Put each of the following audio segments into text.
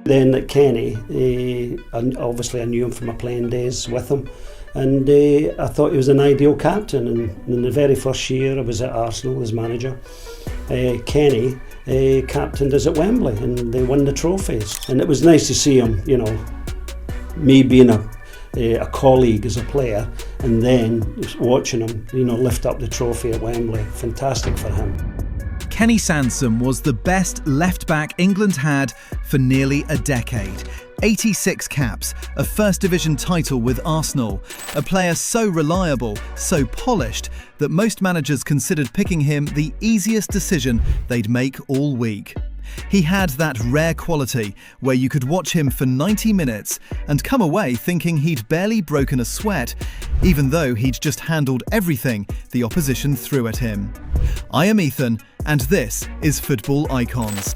Then at Kenny, obviously I knew him from my playing days with him, and I thought he was an ideal captain. And in the very first year I was at Arsenal as manager, Kenny captained us at Wembley and they won the trophies. And it was nice to see him, you know, me being a colleague as a player, and then watching him, you know, lift up the trophy at Wembley. Fantastic for him. Kenny Sansom was the best left-back England had for nearly a decade. 86 caps, a First Division title with Arsenal, a player so reliable, so polished, that most managers considered picking him the easiest decision they'd make all week. He had that rare quality where you could watch him for 90 minutes and come away thinking he'd barely broken a sweat, even though he'd just handled everything the opposition threw at him. I am Ethan, and this is Football Icons.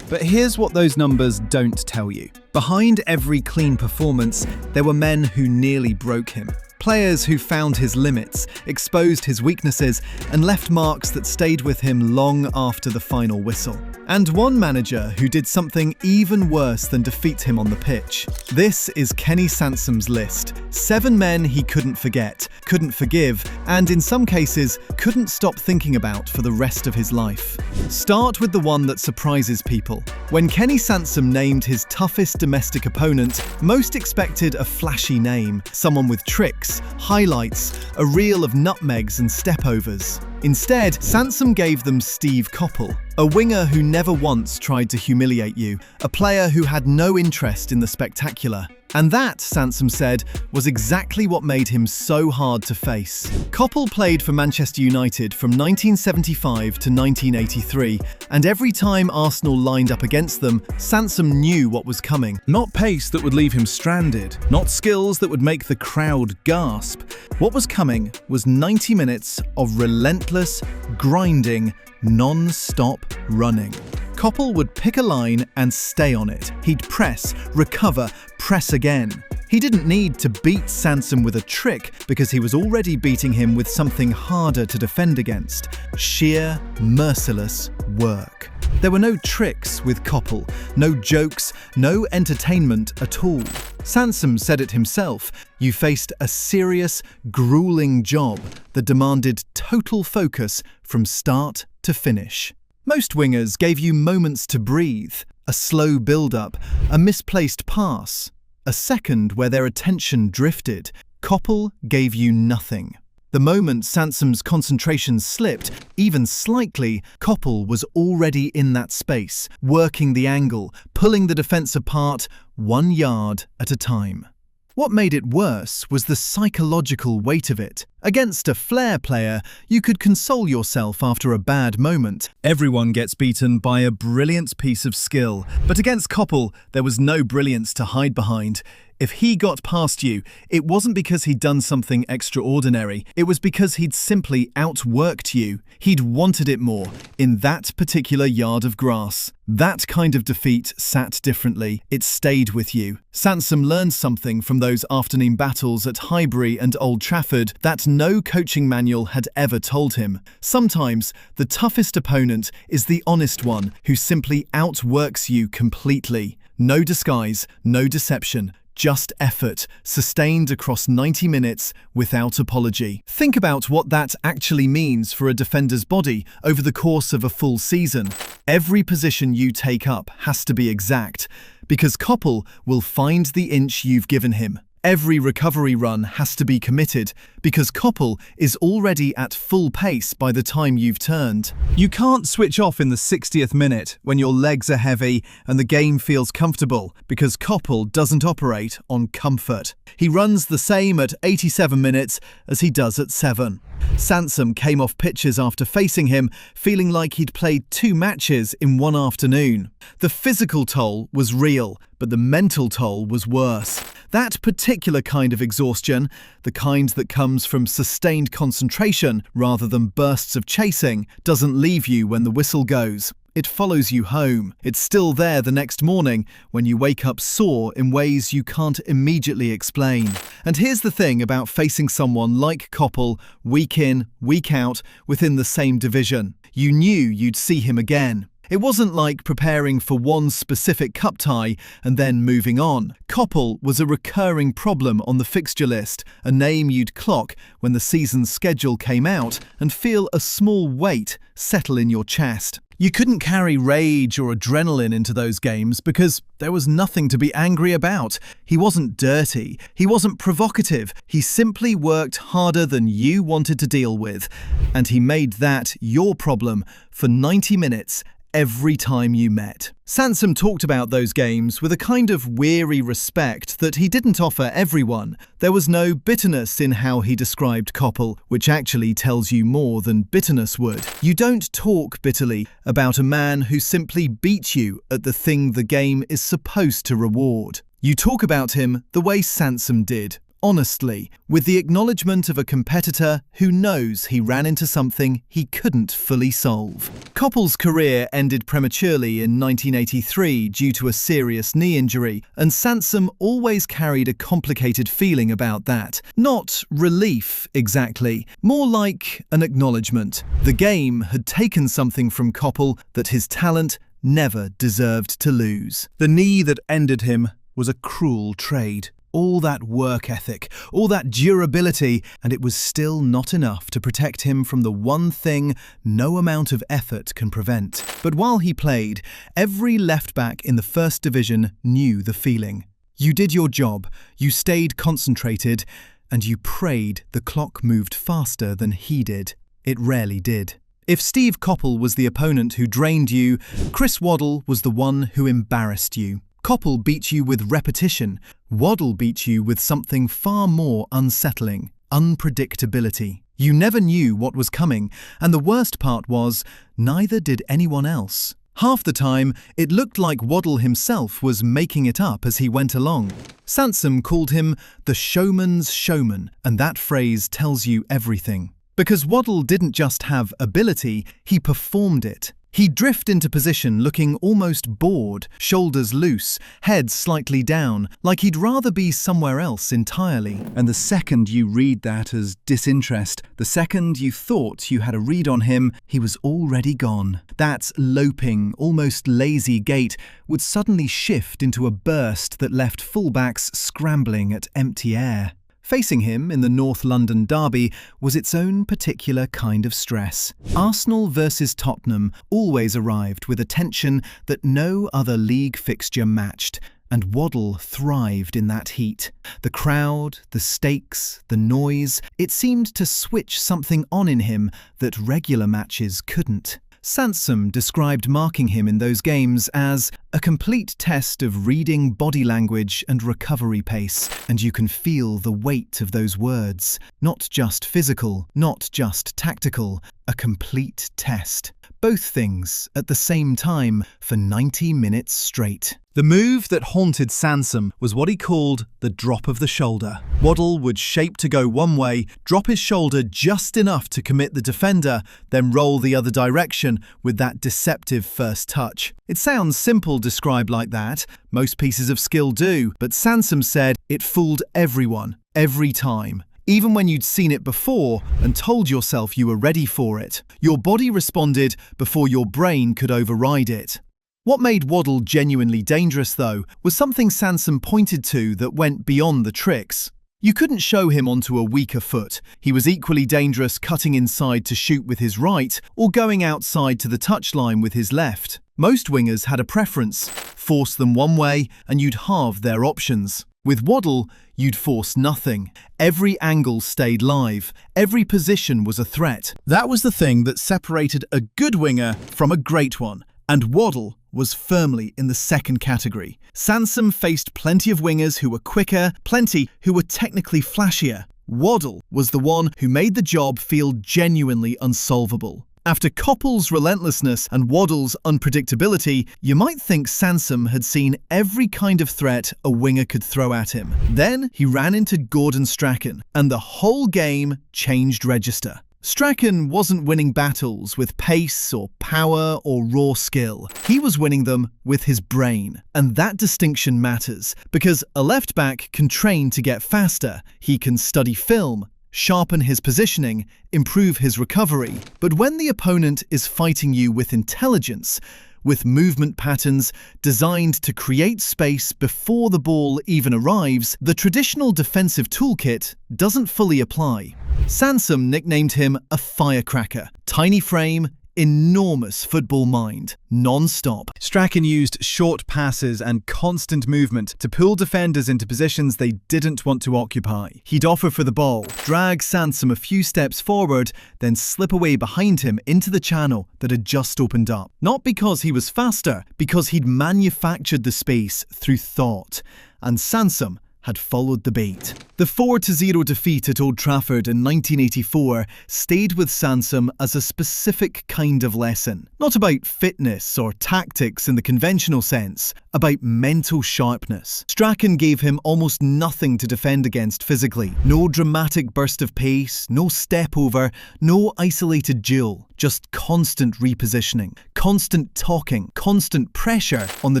But here's what those numbers don't tell you. Behind every clean performance, there were men who nearly broke him. Players who found his limits, exposed his weaknesses, and left marks that stayed with him long after the final whistle. And one manager who did something even worse than defeat him on the pitch. This is Kenny Sansom's list. 7 men he couldn't forget, couldn't forgive, and in some cases, couldn't stop thinking about for the rest of his life. Start with the one that surprises people. When Kenny Sansom named his toughest domestic opponent, most expected a flashy name, someone with tricks, highlights, a reel of nutmegs and stepovers. Instead, Sansom gave them Steve Coppell, a winger who never once tried to humiliate you, a player who had no interest in the spectacular. And that, Sansom said, was exactly what made him so hard to face. Coppell played for Manchester United from 1975 to 1983, and every time Arsenal lined up against them, Sansom knew what was coming. Not pace that would leave him stranded, not skills that would make the crowd gasp. What was coming was 90 minutes of relentless, grinding, non-stop running. Coppell would pick a line and stay on it. He'd press, recover, press again. He didn't need to beat Sansom with a trick because he was already beating him with something harder to defend against. Sheer, merciless work. There were no tricks with Coppell, no jokes, no entertainment at all. Sansom said it himself, you faced a serious, grueling job that demanded total focus from start to finish. Most wingers gave you moments to breathe, a slow build-up, a misplaced pass, a second where their attention drifted. Coppell gave you nothing. The moment Sansom's concentration slipped, even slightly, Coppell was already in that space, working the angle, pulling the defence apart 1 yard at a time. What made it worse was the psychological weight of it. Against a flair player, you could console yourself after a bad moment. Everyone gets beaten by a brilliant piece of skill. But against Coppell, there was no brilliance to hide behind. If he got past you, it wasn't because he'd done something extraordinary. It was because he'd simply outworked you. He'd wanted it more, in that particular yard of grass. That kind of defeat sat differently. It stayed with you. Sansom learned something from those afternoon battles at Highbury and Old Trafford that no coaching manual had ever told him. Sometimes, the toughest opponent is the honest one who simply outworks you completely. No disguise, no deception. Just effort, sustained across 90 minutes without apology. Think about what that actually means for a defender's body over the course of a full season. Every position you take up has to be exact, because Coppell will find the inch you've given him. Every recovery run has to be committed, because Coppell is already at full pace by the time you've turned. You can't switch off in the 60th minute when your legs are heavy and the game feels comfortable, because Coppell doesn't operate on comfort. He runs the same at 87 minutes as he does at 7. Sansom came off pitches after facing him, feeling like he'd played 2 matches in one afternoon. The physical toll was real, but the mental toll was worse. That particular kind of exhaustion, the kind that comes from sustained concentration rather than bursts of chasing, doesn't leave you when the whistle goes. It follows you home. It's still there the next morning when you wake up sore in ways you can't immediately explain. And here's the thing about facing someone like Coppell week in, week out, within the same division. You knew you'd see him again. It wasn't like preparing for one specific cup tie and then moving on. Koppel was a recurring problem on the fixture list, a name you'd clock when the season's schedule came out and feel a small weight settle in your chest. You couldn't carry rage or adrenaline into those games because there was nothing to be angry about. He wasn't dirty. He wasn't provocative. He simply worked harder than you wanted to deal with. And he made that your problem for 90 minutes every time you met. Sansom talked about those games with a kind of weary respect that he didn't offer everyone. There was no bitterness in how he described Koppel, which actually tells you more than bitterness would. You don't talk bitterly about a man who simply beat you at the thing the game is supposed to reward. You talk about him the way Sansom did. Honestly, with the acknowledgement of a competitor who knows he ran into something he couldn't fully solve. Koppel's career ended prematurely in 1983 due to a serious knee injury, and Sansom always carried a complicated feeling about that. Not relief, exactly, more like an acknowledgement. The game had taken something from Koppel that his talent never deserved to lose. The knee that ended him was a cruel trade. All that work ethic, all that durability, and it was still not enough to protect him from the one thing no amount of effort can prevent. But while he played, every left-back in the First Division knew the feeling. You did your job, you stayed concentrated, and you prayed the clock moved faster than he did. It rarely did. If Steve Koppel was the opponent who drained you, Chris Waddle was the one who embarrassed you. Koppel beat you with repetition. Waddle beat you with something far more unsettling: unpredictability. You never knew what was coming, and the worst part was, neither did anyone else. Half the time, it looked like Waddle himself was making it up as he went along. Sansom called him the showman's showman, and that phrase tells you everything. Because Waddle didn't just have ability, he performed it. He'd drift into position looking almost bored, shoulders loose, head slightly down, like he'd rather be somewhere else entirely. And the second you read that as disinterest, the second you thought you had a read on him, he was already gone. That loping, almost lazy gait would suddenly shift into a burst that left fullbacks scrambling at empty air. Facing him in the North London derby was its own particular kind of stress. Arsenal versus Tottenham always arrived with a tension that no other league fixture matched, and Waddle thrived in that heat. The crowd, the stakes, the noise, it seemed to switch something on in him that regular matches couldn't. Sansom described marking him in those games as a complete test of reading body language and recovery pace, and you can feel the weight of those words. Not just physical, not just tactical, a complete test. Both things at the same time for 90 minutes straight. The move that haunted Sansom was what he called the drop of the shoulder. Waddle would shape to go one way, drop his shoulder just enough to commit the defender, then roll the other direction with that deceptive first touch. It sounds simple described like that, most pieces of skill do, but Sansom said it fooled everyone, every time. Even when you'd seen it before and told yourself you were ready for it, your body responded before your brain could override it. What made Waddle genuinely dangerous, though, was something Sansom pointed to that went beyond the tricks. You couldn't show him onto a weaker foot. He was equally dangerous cutting inside to shoot with his right or going outside to the touchline with his left. Most wingers had a preference: force them one way and you'd halve their options. With Waddle, you'd force nothing. Every angle stayed live. Every position was a threat. That was the thing that separated a good winger from a great one. And Waddle was firmly in the second category. Sansom faced plenty of wingers who were quicker, plenty who were technically flashier. Waddle was the one who made the job feel genuinely unsolvable. After Koppel's relentlessness and Waddle's unpredictability, you might think Sansom had seen every kind of threat a winger could throw at him. Then he ran into Gordon Strachan, and the whole game changed register. Strachan wasn't winning battles with pace or power or raw skill. He was winning them with his brain. And that distinction matters, because a left-back can train to get faster. He can study film, sharpen his positioning, improve his recovery. But when the opponent is fighting you with intelligence, with movement patterns designed to create space before the ball even arrives, the traditional defensive toolkit doesn't fully apply. Sansom nicknamed him a firecracker. Tiny frame, enormous football mind, non-stop. Strachan used short passes and constant movement to pull defenders into positions they didn't want to occupy. He'd offer for the ball, drag Sansom a few steps forward, then slip away behind him into the channel that had just opened up. Not because he was faster, because he'd manufactured the space through thought. And Sansom had followed the bait. The 4-0 defeat at Old Trafford in 1984 stayed with Sansom as a specific kind of lesson. Not about fitness or tactics in the conventional sense, about mental sharpness. Strachan gave him almost nothing to defend against physically. No dramatic burst of pace, no step over, no isolated duel. Just constant repositioning, constant talking, constant pressure on the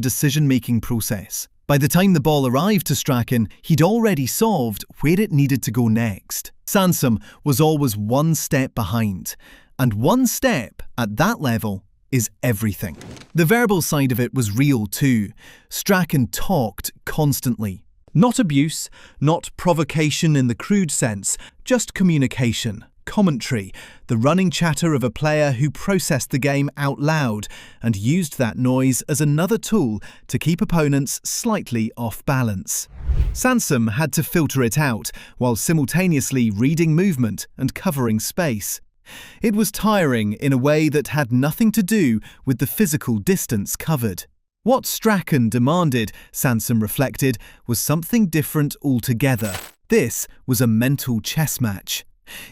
decision-making process. By the time the ball arrived to Strachan, he'd already solved where it needed to go next. Sansom was always one step behind, and one step at that level is everything. The verbal side of it was real too. Strachan talked constantly. Not abuse, not provocation in the crude sense, just communication. Commentary, the running chatter of a player who processed the game out loud and used that noise as another tool to keep opponents slightly off balance. Sansom had to filter it out while simultaneously reading movement and covering space. It was tiring in a way that had nothing to do with the physical distance covered. What Strachan demanded, Sansom reflected, was something different altogether. This was a mental chess match.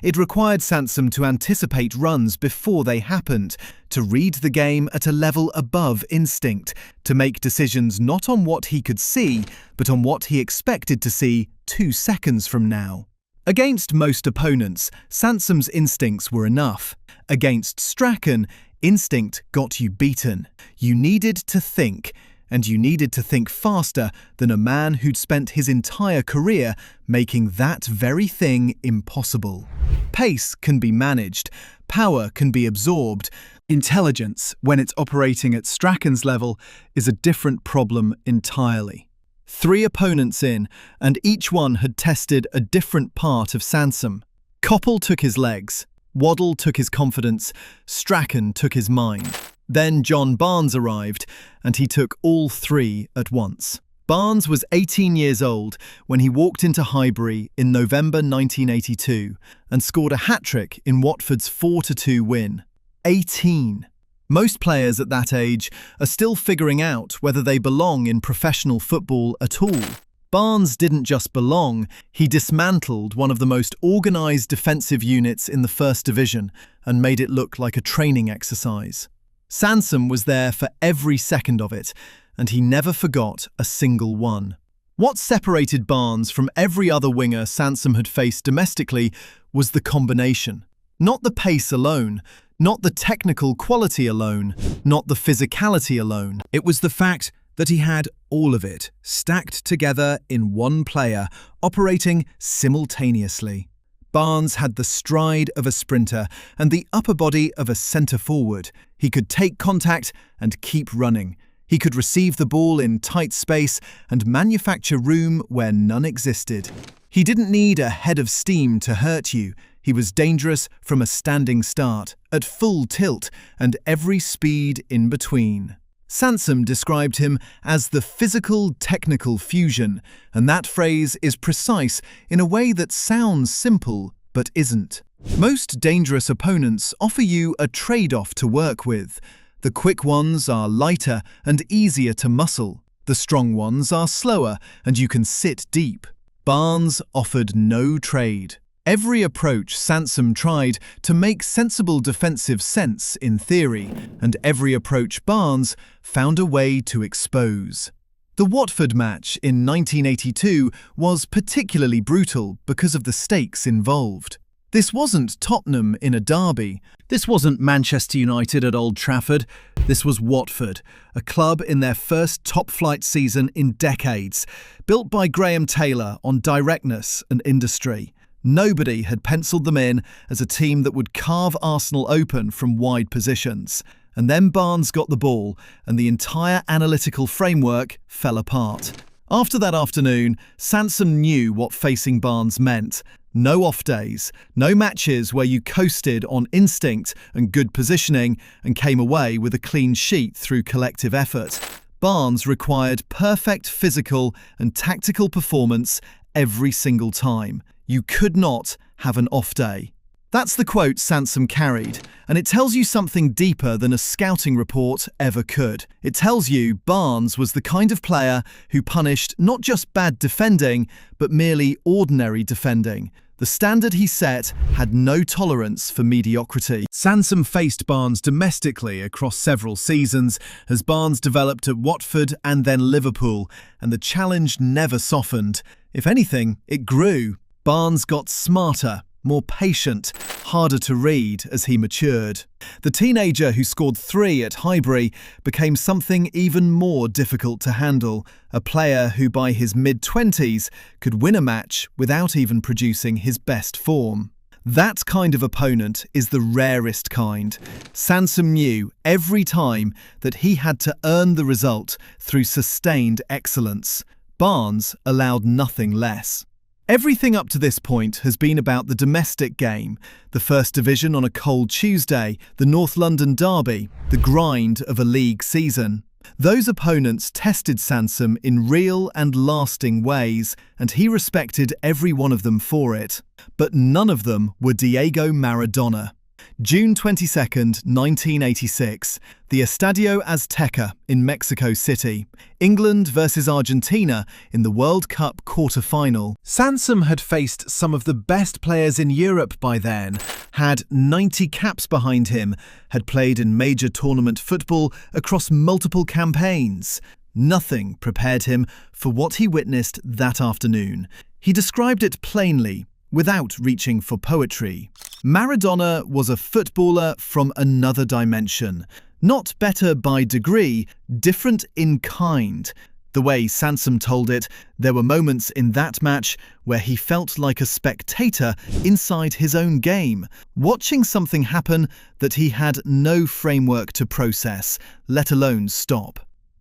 It required Sansom to anticipate runs before they happened, to read the game at a level above instinct, to make decisions not on what he could see, but on what he expected to see 2 seconds from now. Against most opponents, Sansom's instincts were enough. Against Strachan, instinct got you beaten. You needed to think, and you needed to think faster than a man who'd spent his entire career making that very thing impossible. Pace can be managed, power can be absorbed. Intelligence, when it's operating at Strachan's level, is a different problem entirely. 3 opponents in, and each one had tested a different part of Sansom. Coppell took his legs, Waddle took his confidence, Strachan took his mind. Then John Barnes arrived, and he took all 3 at once. Barnes was 18 years old when he walked into Highbury in November 1982 and scored a hat-trick in Watford's 4-2 win. 18. Most players at that age are still figuring out whether they belong in professional football at all. Barnes didn't just belong, he dismantled one of the most organised defensive units in the First Division and made it look like a training exercise. Sansom was there for every second of it, and he never forgot a single one. What separated Barnes from every other winger Sansom had faced domestically was the combination. Not the pace alone, not the technical quality alone, not the physicality alone. It was the fact that he had all of it, stacked together in one player, operating simultaneously. Barnes had the stride of a sprinter and the upper body of a centre-forward. He could take contact and keep running. He could receive the ball in tight space and manufacture room where none existed. He didn't need a head of steam to hurt you. He was dangerous from a standing start, at full tilt, and every speed in between. Sansom described him as the physical-technical fusion, and that phrase is precise in a way that sounds simple but isn't. Most dangerous opponents offer you a trade-off to work with. The quick ones are lighter and easier to muscle. The strong ones are slower and you can sit deep. Barnes offered no trade. Every approach Sansom tried to make sensible defensive sense in theory, and every approach Barnes found a way to expose. The Watford match in 1982 was particularly brutal because of the stakes involved. This wasn't Tottenham in a derby. This wasn't Manchester United at Old Trafford. This was Watford, a club in their first top-flight season in decades, built by Graham Taylor on directness and industry. Nobody had penciled them in as a team that would carve Arsenal open from wide positions. And then Barnes got the ball, and the entire analytical framework fell apart. After that afternoon, Sansom knew what facing Barnes meant. No off days, no matches where you coasted on instinct and good positioning and came away with a clean sheet through collective effort. Barnes required perfect physical and tactical performance every single time. You could not have an off day. That's the quote Sansom carried, and it tells you something deeper than a scouting report ever could. It tells you Barnes was the kind of player who punished not just bad defending, but merely ordinary defending. The standard he set had no tolerance for mediocrity. Sansom faced Barnes domestically across several seasons as Barnes developed at Watford and then Liverpool, and the challenge never softened. If anything, it grew. Barnes got smarter, more patient, harder to read as he matured. The teenager who scored 3 at Highbury became something even more difficult to handle, a player who by his mid-20s could win a match without even producing his best form. That kind of opponent is the rarest kind. Sansom knew every time that he had to earn the result through sustained excellence. Barnes allowed nothing less. Everything up to this point has been about the domestic game, the First Division on a cold Tuesday, the North London derby, the grind of a league season. Those opponents tested Sansom in real and lasting ways, and he respected every one of them for it. But none of them were Diego Maradona. June 22nd, 1986, the Estadio Azteca in Mexico City, England versus Argentina in the World Cup quarter-final. Sansom had faced some of the best players in Europe by then, had 90 caps behind him, had played in major tournament football across multiple campaigns. Nothing prepared him for what he witnessed that afternoon. He described it plainly, without reaching for poetry. Maradona was a footballer from another dimension. Not better by degree, different in kind. The way Sansom told it, there were moments in that match where he felt like a spectator inside his own game, watching something happen that he had no framework to process, let alone stop.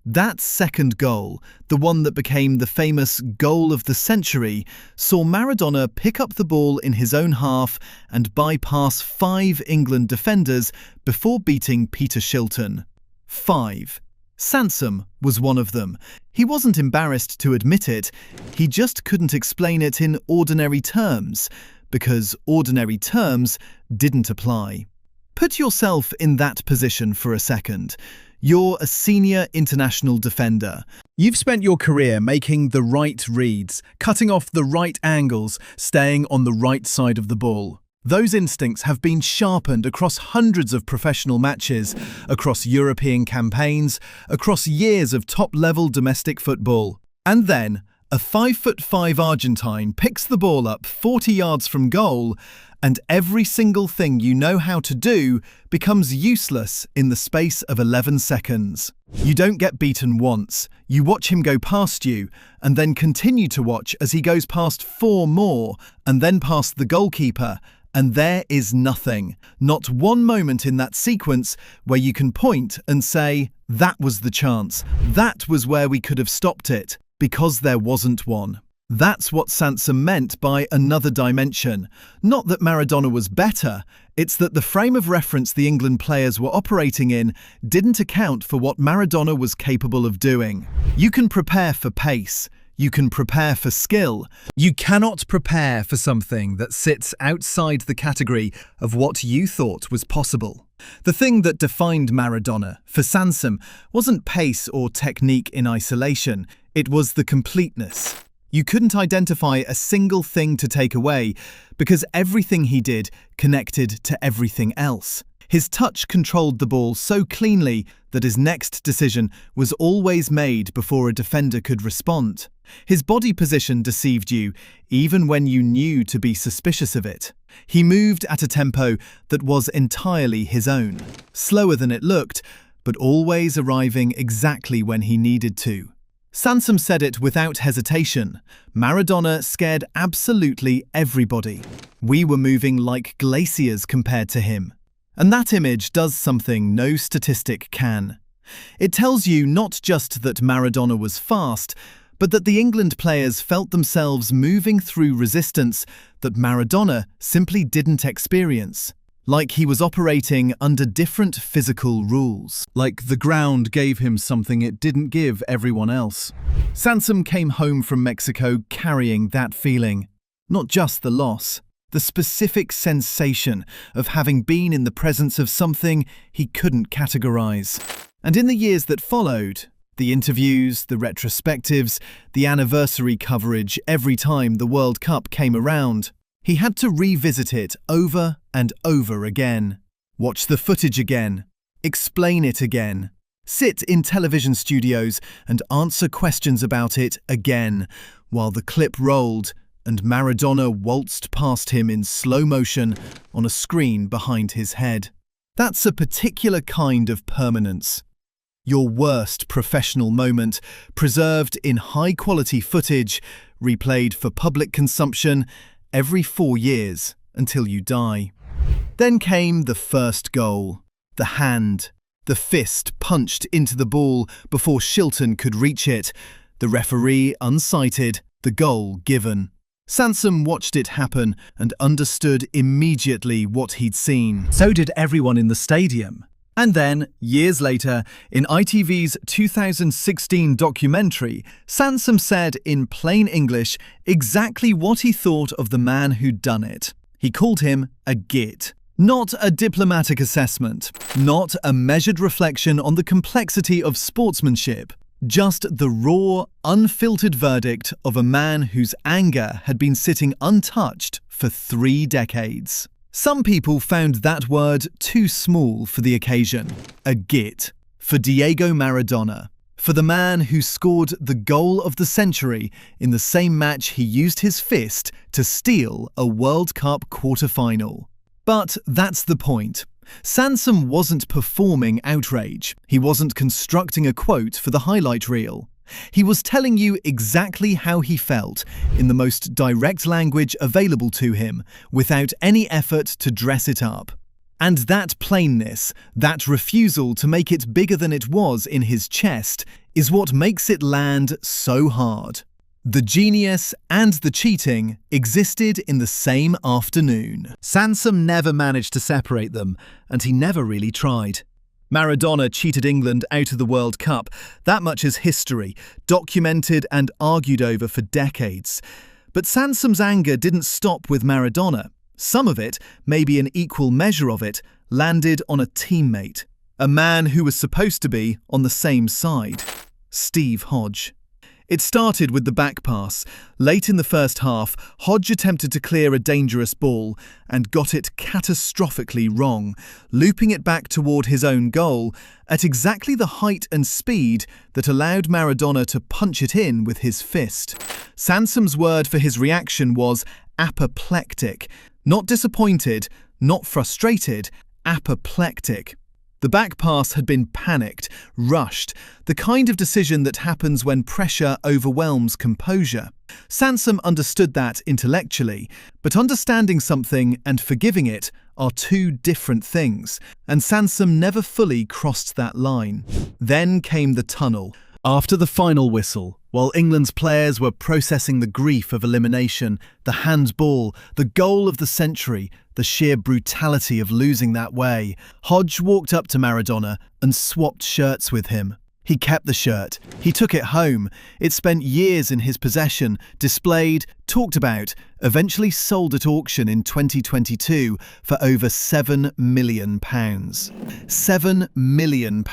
That second goal, the one that became the famous goal of the century, saw Maradona pick up the ball in his own half and bypass 5 England defenders before beating Peter Shilton. 5. Sansom was one of them. He wasn't embarrassed to admit it, he just couldn't explain it in ordinary terms, because ordinary terms didn't apply. Put yourself in that position for a second. You're a senior international defender. You've spent your career making the right reads, cutting off the right angles, staying on the right side of the ball. Those instincts have been sharpened across hundreds of professional matches, across European campaigns, across years of top-level domestic football. And then, a 5'5" Argentine picks the ball up 40 yards from goal, and every single thing you know how to do becomes useless in the space of 11 seconds. You don't get beaten once, you watch him go past you, and then continue to watch as he goes past 4 more, and then past the goalkeeper, and there is nothing. Not one moment in that sequence where you can point and say, that was the chance, that was where we could have stopped it, because there wasn't one. That's what Sansom meant by another dimension. Not that Maradona was better, it's that the frame of reference the England players were operating in didn't account for what Maradona was capable of doing. You can prepare for pace, you can prepare for skill. You cannot prepare for something that sits outside the category of what you thought was possible. The thing that defined Maradona, for Sansom, wasn't pace or technique in isolation, it was the completeness. You couldn't identify a single thing to take away because everything he did connected to everything else. His touch controlled the ball so cleanly that his next decision was always made before a defender could respond. His body position deceived you, even when you knew to be suspicious of it. He moved at a tempo that was entirely his own, slower than it looked, but always arriving exactly when he needed to. Sansom said it without hesitation. Maradona scared absolutely everybody. We were moving like glaciers compared to him. And that image does something no statistic can. It tells you not just that Maradona was fast, but that the England players felt themselves moving through resistance that Maradona simply didn't experience. Like he was operating under different physical rules. Like the ground gave him something it didn't give everyone else. Sansom came home from Mexico carrying that feeling. Not just the loss, the specific sensation of having been in the presence of something he couldn't categorize. And in the years that followed, the interviews, the retrospectives, the anniversary coverage every time the World Cup came around, he had to revisit it over and over again. Watch the footage again. Explain it again. Sit in television studios and answer questions about it again, while the clip rolled and Maradona waltzed past him in slow motion on a screen behind his head. That's a particular kind of permanence. Your worst professional moment, preserved in high-quality footage, replayed for public consumption every 4 years until you die. Then came the first goal. The hand. The fist punched into the ball before Shilton could reach it. The referee unsighted, the goal given. Sansom watched it happen and understood immediately what he'd seen. So did everyone in the stadium. And then, years later, in ITV's 2016 documentary, Sansom said in plain English exactly what he thought of the man who'd done it. He called him a git. Not a diplomatic assessment, not a measured reflection on the complexity of sportsmanship, just the raw, unfiltered verdict of a man whose anger had been sitting untouched for 3 decades. Some people found that word too small for the occasion. A git. For Diego Maradona. For the man who scored the goal of the century in the same match he used his fist to steal a World Cup quarter-final. But that's the point. Sansom wasn't performing outrage. He wasn't constructing a quote for the highlight reel. He was telling you exactly how he felt, in the most direct language available to him, without any effort to dress it up. And that plainness, that refusal to make it bigger than it was in his chest, is what makes it land so hard. The genius and the cheating existed in the same afternoon. Sansom never managed to separate them, and he never really tried. Maradona cheated England out of the World Cup. That much is history, documented and argued over for decades. But Sansom's anger didn't stop with Maradona. Some of it, maybe an equal measure of it, landed on a teammate. A man who was supposed to be on the same side. Steve Hodge. It started with the back pass. Late in the first half, Hodge attempted to clear a dangerous ball and got it catastrophically wrong, looping it back toward his own goal at exactly the height and speed that allowed Maradona to punch it in with his fist. Sansom's word for his reaction was apoplectic. Not disappointed, not frustrated, apoplectic. The back pass had been panicked, rushed, the kind of decision that happens when pressure overwhelms composure. Sansom understood that intellectually, but understanding something and forgiving it are two different things, and Sansom never fully crossed that line. Then came the tunnel. After the final whistle, while England's players were processing the grief of elimination, the handball, the goal of the century, the sheer brutality of losing that way, Hodge walked up to Maradona and swapped shirts with him. He kept the shirt. He took it home. It spent years in his possession, displayed, talked about, eventually sold at auction in 2022 for over £7 million. £7 million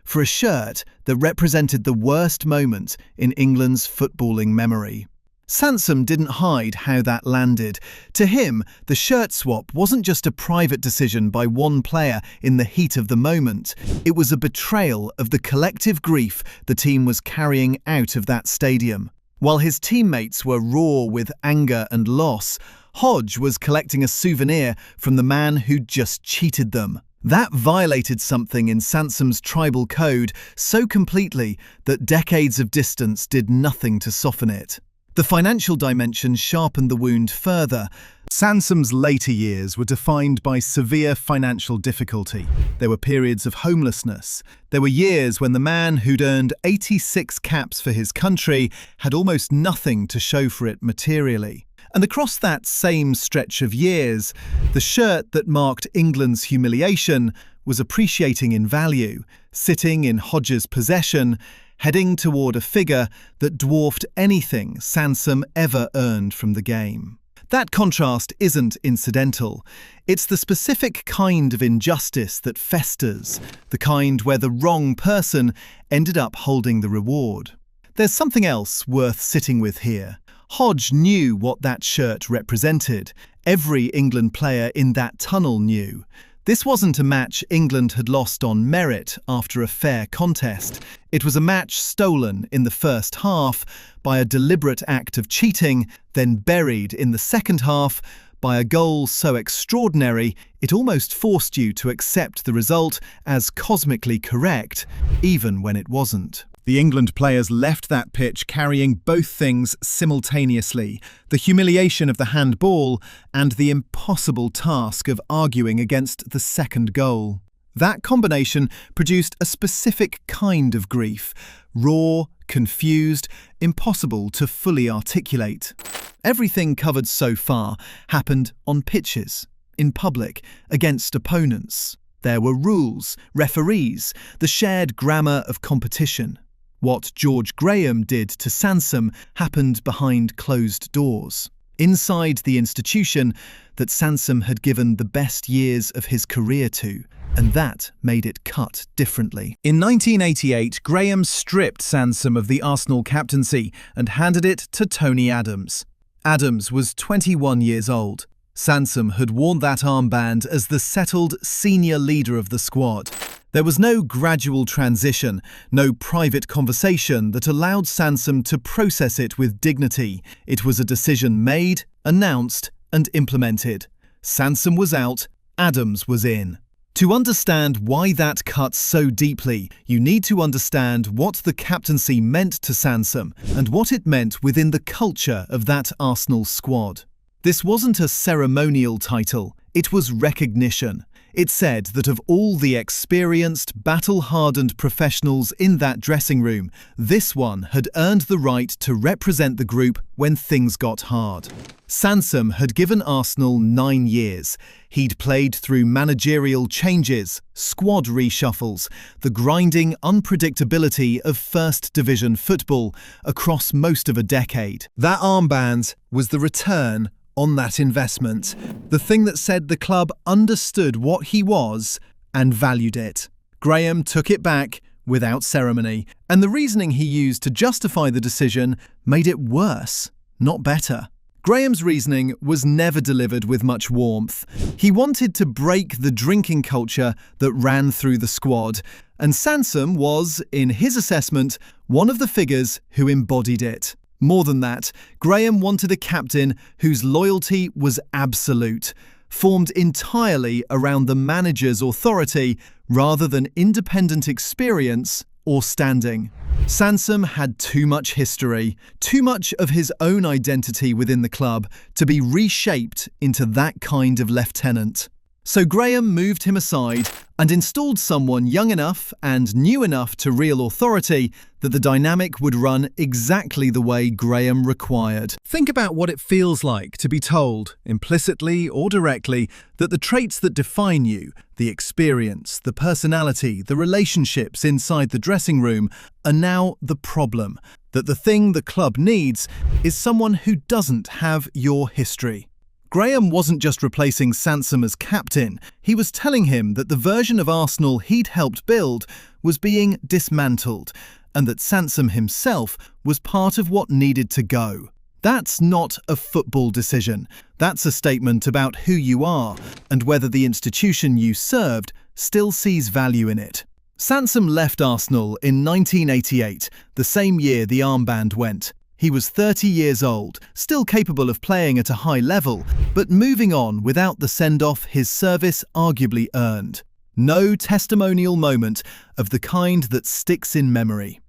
for a shirt that represented the worst moment in England's footballing memory. Sansom didn't hide how that landed. To him, the shirt swap wasn't just a private decision by one player in the heat of the moment. It was a betrayal of the collective grief the team was carrying out of that stadium. While his teammates were raw with anger and loss, Hodge was collecting a souvenir from the man who'd just cheated them. That violated something in Sansom's tribal code so completely that decades of distance did nothing to soften it. The financial dimension sharpened the wound further. Sansom's later years were defined by severe financial difficulty. There were periods of homelessness. There were years when the man who'd earned 86 caps for his country had almost nothing to show for it materially. And across that same stretch of years, the shirt that marked England's humiliation was appreciating in value, sitting in Hodges' possession, heading toward a figure that dwarfed anything Sansom ever earned from the game. That contrast isn't incidental. It's the specific kind of injustice that festers, the kind where the wrong person ended up holding the reward. There's something else worth sitting with here. Hodge knew what that shirt represented. Every England player in that tunnel knew. This wasn't a match England had lost on merit after a fair contest. It was a match stolen in the first half by a deliberate act of cheating, then buried in the second half by a goal so extraordinary it almost forced you to accept the result as cosmically correct, even when it wasn't. The England players left that pitch carrying both things simultaneously, the humiliation of the handball and the impossible task of arguing against the second goal. That combination produced a specific kind of grief, raw, confused, impossible to fully articulate. Everything covered so far happened on pitches, in public, against opponents. There were rules, referees, the shared grammar of competition. What George Graham did to Sansom happened behind closed doors, inside the institution that Sansom had given the best years of his career to, and that made it cut differently. In 1988, Graham stripped Sansom of the Arsenal captaincy and handed it to Tony Adams. Adams was 21 years old. Sansom had worn that armband as the settled senior leader of the squad. There was no gradual transition, no private conversation that allowed Sansom to process it with dignity. It was a decision made, announced, and implemented. Sansom was out, Adams was in. To understand why that cut so deeply, you need to understand what the captaincy meant to Sansom and what it meant within the culture of that Arsenal squad. This wasn't a ceremonial title, it was recognition. It said that of all the experienced, battle-hardened professionals in that dressing room, this one had earned the right to represent the group when things got hard. Sansom had given Arsenal 9 years. He'd played through managerial changes, squad reshuffles, the grinding unpredictability of First Division football across most of a decade. That armband was the return on that investment, the thing that said the club understood what he was and valued it. Graham took it back without ceremony, and the reasoning he used to justify the decision made it worse, not better. Graham's reasoning was never delivered with much warmth. He wanted to break the drinking culture that ran through the squad, and Sansom was, in his assessment, one of the figures who embodied it. More than that, Graham wanted a captain whose loyalty was absolute, formed entirely around the manager's authority rather than independent experience or standing. Sansom had too much history, too much of his own identity within the club to be reshaped into that kind of lieutenant. So Graham moved him aside and installed someone young enough and new enough to real authority that the dynamic would run exactly the way Graham required. Think about what it feels like to be told, implicitly or directly, that the traits that define you, the experience, the personality, the relationships inside the dressing room, are now the problem, that the thing the club needs is someone who doesn't have your history. Graham wasn't just replacing Sansom as captain, he was telling him that the version of Arsenal he'd helped build was being dismantled, and that Sansom himself was part of what needed to go. That's not a football decision. That's a statement about who you are, and whether the institution you served still sees value in it. Sansom left Arsenal in 1988, the same year the armband went. He was 30 years old, still capable of playing at a high level, but moving on without the send-off his service arguably earned. No testimonial moment of the kind that sticks in memory.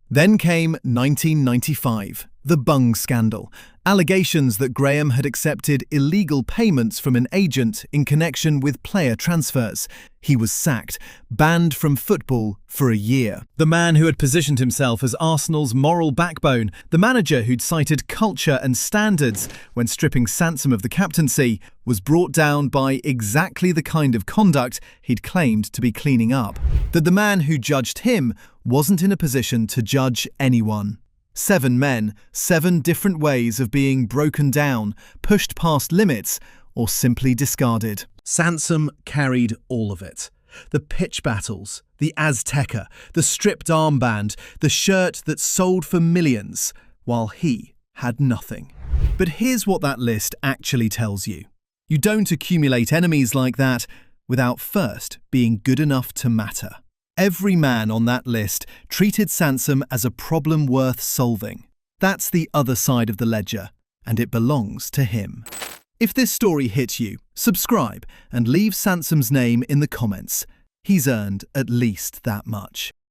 Then came 1995. The Bung scandal. Allegations that Graham had accepted illegal payments from an agent in connection with player transfers. He was sacked, banned from football for a year. The man who had positioned himself as Arsenal's moral backbone, the manager who'd cited culture and standards when stripping Sansom of the captaincy, was brought down by exactly the kind of conduct he'd claimed to be cleaning up. That the man who judged him wasn't in a position to judge anyone. 7 men, 7 different ways of being broken down, pushed past limits, or simply discarded. Sansom carried all of it. The pitch battles, the Azteca, the stripped armband, the shirt that sold for millions, while he had nothing. But here's what that list actually tells you. You don't accumulate enemies like that without first being good enough to matter. Every man on that list treated Sansom as a problem worth solving. That's the other side of the ledger, and it belongs to him. If this story hit you, subscribe and leave Sansom's name in the comments. He's earned at least that much.